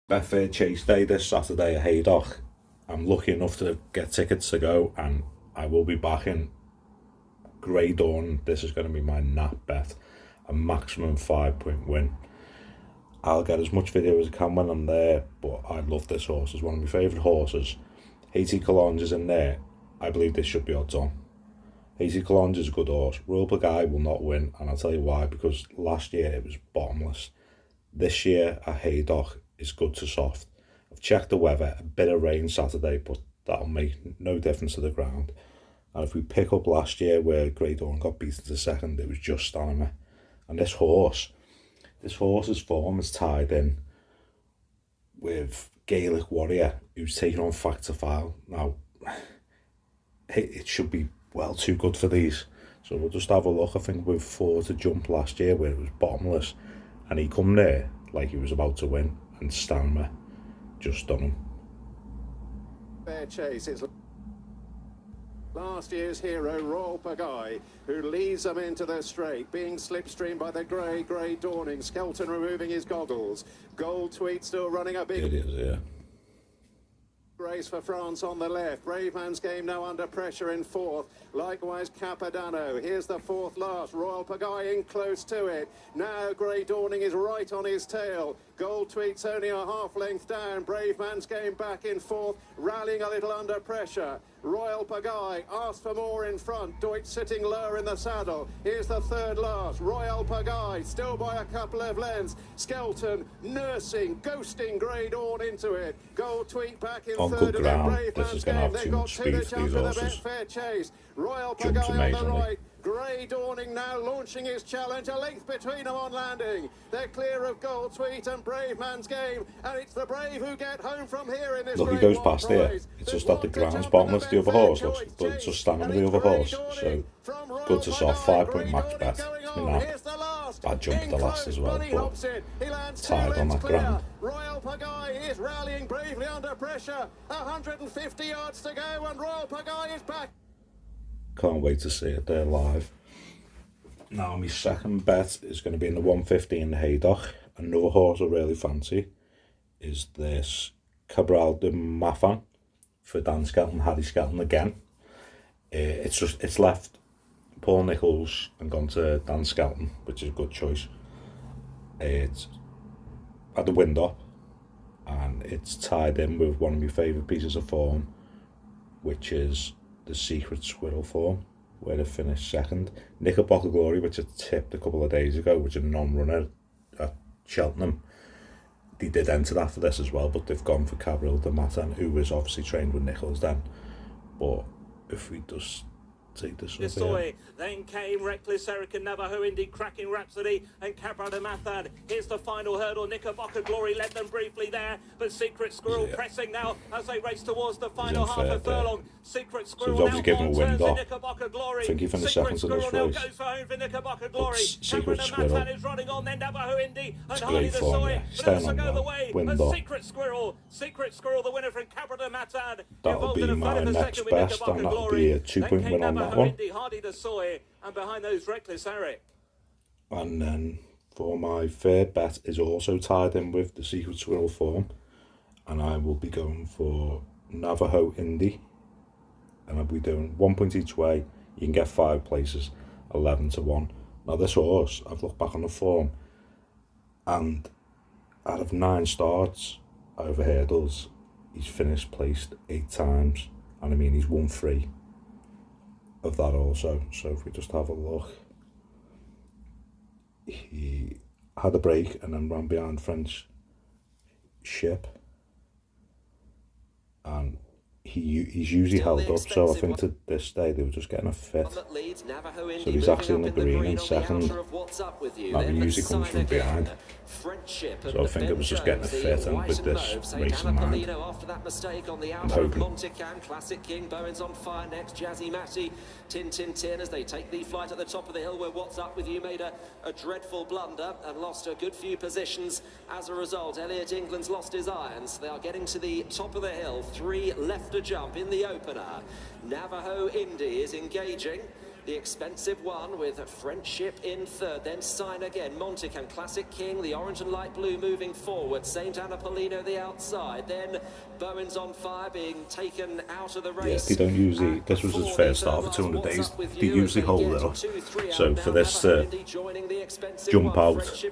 Betfair Chase Day this Saturday at Haydock. I'm lucky enough to get tickets to go, and I will be backing Grey Dawn. This is going to be my nap bet, a maximum 5-point win. I'll get as much video as I can when I'm there, but I love this horse. It's one of my favourite horses. 80 Cologne is in there. I believe this should be odds on. 80 Cologne is a good horse. Royal Guy will not win, and I'll tell you why, because last year it was bottomless. This year at Haydock is good to soft. I've checked the weather, a bit of rain Saturday, but that'll make no difference to the ground. And if we pick up last year where Grey Dawn got beaten to second, it was just stamina. And this horse's form is tied in with Gaelic Warrior, who's taken on Factor File. Now, it should be well too good for these. So we'll just have a look. I think with 4 to jump last year where it was bottomless, and he come there like he was about to win, and stamina just done him. Fair chase. It's last year's hero, Royal Guy, who leads them into the straight, being slipstreamed by the grey dawning. Skelton removing his goggles. Gold Tweet still running a big... It is, yeah. Race for France on the left. Brave Man's Game now under pressure in fourth. Likewise Capadano. Here's the fourth last. Royal Guy in close to it. Now Grey Dawning is right on his tail. Gold Tweet's only a half length down. Brave Man's Game back in fourth, rallying a little under pressure. Royal Guy asked for more in front. Deutsch sitting lower in the saddle. Here's the third last. Royal Guy still by a couple of lengths. Skelton nursing, ghosting Grey Dawn into it. Gold Tweet back in third, and then Brave Man's Game. They've got two to jump in the Betfair Chase. Royal Guy on the right. Grey Dawning now launching his challenge, a length between them on landing. They're clear of Gold Tweet and Brave Man's Game, and it's the Brave who get home from here in this. Look, he goes past here. It's just that the ground's bottomless. The other horse looks, but it's just standing with the other horse. So good to soft, 5-point max bet. It's been that bad jump at the last as well, but tied on that ground. Royal Guy is rallying bravely under pressure. 150 yards to go, and Royal Guy is back. Can't wait to see it there live. Now, my second bet is going to be in the 150 in the Haydock. Another horse I really fancy is this Kabral de Mathan for Dan Skelton, Harry Skelton again. It's left Paul Nicholls and gone to Dan Skelton, which is a good choice. It's had the wind up, and it's tied in with one of my favourite pieces of form, which is the Secret Squirrel form, where they finished second. Knickerbocker Glory, which I tipped a couple of days ago, which is a non-runner at Cheltenham. They did enter after this as well, but they've gone for Kabral de Mathan, who was obviously trained with Nicholls then. But if we just take this up here. Then came Reckless Eric and Navajo, Indy, Cracking Rhapsody, and Kabral de Mathan. Here's the final hurdle. Knickerbocker Glory led them briefly there, but Secret Squirrel pressing now as they race towards the final half a furlong. Secret Squirrel so obviously giving a wind off. Knickerbocker Glory. I think he finished second to this race. Goes for home for Knickerbocker Glory. Secret Squirrel is running on, then Navajo, Indy, and it's Hardy great the form, Soy. yeah. Staying on Go the that way. wind off. Secret Squirrel, the winner from Kabral de Mathan. That'll be my next best, and that'll be a 2-point win on that one. Hardy the Soy, and behind those Reckless Eric. And then for my third bet is also tied in with the Secret Squirrel form, and I will be going for Navajo Indy, and I'll be doing 1 point each way. You can get 5 places, 11 to 1. Now this horse, I've looked back on the form, and out of 9 starts over hurdles, he's finished placed 8 times, and I mean he's won 3 of that also. So if we just have a look, he had a break and then ran behind French Ship, and he's usually held up, so I think to this day they were just getting a fit. So he's actually in the green in second. Now he usually comes from behind, so I think it was just getting a fit, and with this race in mind, I'm hoping. Classic King, Bowen's on fire next, Jazzy Matty, Tin Tin Tin as they take the flight at the top of the hill where What's Up With You made a dreadful blunder and lost a good few positions as a result. Elliot England's lost his irons. They are getting to the top of the hill, 3 left to jump in the opener. Navajo Indy is engaging. the expensive one with Friendship in third. Then Sign Again, Monticam, Classic King, the orange and light blue moving forward. St. Anna Polino the outside. Then Bowen's on Fire being taken out of the race. Yeah, they don't usually, this was his first start for 200 days. They usually hold it up. So for this to jump out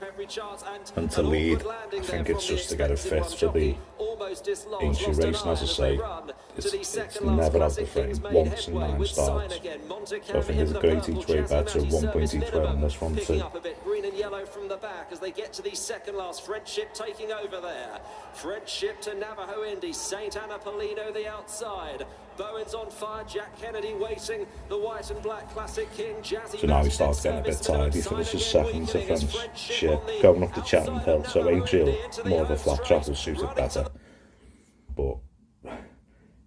and to lead, I think it's just to get a fifth for the Indy race. And as I say, it's never out the frame, once in 9 starts. So I think it's a great each way bet, so 1 each way on this one too. Up a bit, green and yellow from the back as they get to the second last. Friendship taking over there. Friendship to Navajo Indy. St. Anna Polino the outside. Bowen's on Fire. Jack Kennedy waiting. The white and black Classic King. Jazzy. So now he starts getting a bit tired. He finishes second to Friendship, going up the Chatham Hill. So Angel, more of a flat track, will suit it better. But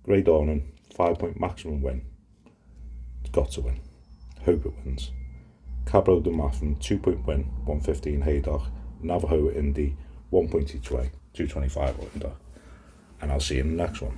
Grey Dawn, 5-point maximum win. It's got to win. Hope it wins. Kabral to Mathan, 2-point win, 115 Haydock. Navajo Indy, 1 point each way, 225 under. And I'll see you in the next one.